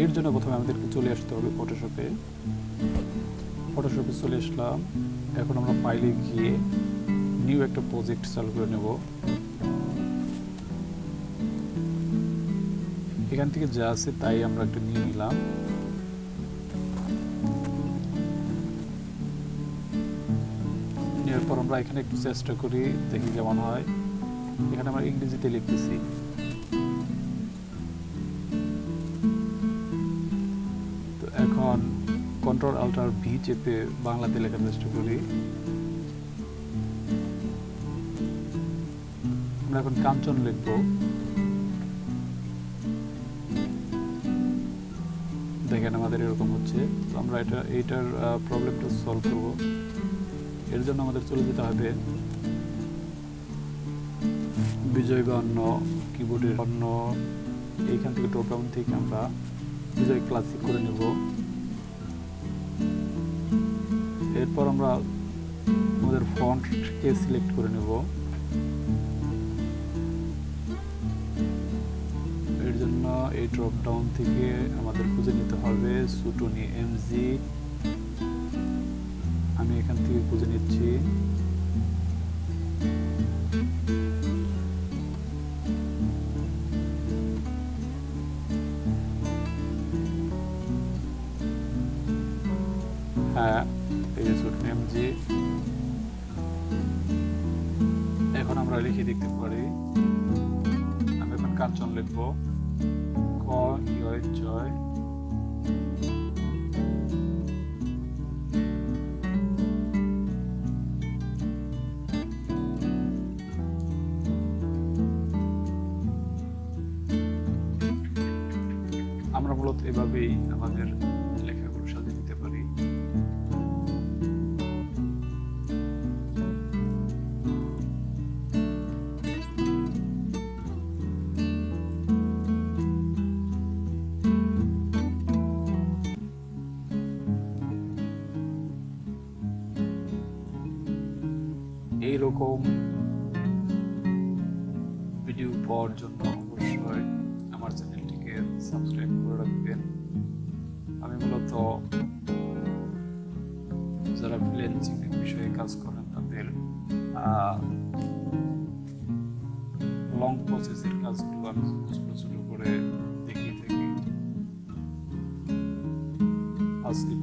এর জন্য প্রথমে আমাদেরকে চলে আসতে হবে ফটোশপে। ফটোশপে চলে আসলাম। এখন আমরা ফাইলে গিয়ে নিউ একটা প্রজেক্ট চালু করে নেব। এখান থেকে যা আছে তাই আমরা একটা নিয়ে নিলাম। এরপর আমরা এখানে একটু চেষ্টা করি, দেখি কেমন হয়। এখানে আমরা ইংরেজিতে লিখতেছি। তো এখন কন্ট্রোল আল্টার ভি চেপে বাংলাতে লেখার চেষ্টা করি। আমরা এখন কাঞ্চন লিখব। দেখেন আমাদের এরকম হচ্ছে। তো আমরা এইটার প্রবলেমটা সলভ করব। এর জন্য আমাদের চলে যেতে হবে বিজয় বায়ান্ন কিবোর্ডের অন্য এইখান থেকে ড্রপ ডাউন থেকে আমরা বিজয় ক্লাসিক করে নেব। এরপর আমরা আমাদের ফন্টকে সিলেক্ট করে নেব। এর জন্য এই ড্রপ ডাউন থেকে আমাদের খুঁজে নিতে হবে সুটনি এমজি। আমি এখান থেকে খুঁজে নিচ্ছি। হ্যাঁ, এই যে সুটনি এমজি। এখন আমরা লিখে দেখতে পারি। আমি এখন কাঞ্চন লিখব। ক ইয় জয়। আমরা মূলত এভাবেই আমাদের লেখাগুলো সাজিয়ে নিতে পারি। এইরকম ভিডিও পাওয়ার জন্য অবশ্যই আমার চ্যানেলটিকে সাবস্ক্রাইব করে রাখবেন। আমি মূলত যারা ফ্রিল্যান্সিং এর বিষয়ে কাজ করেন তাদের লং প্রসেসের কাজগুলো আমি ছোট ছোট করে দেখিয়ে থাকি। আজ এই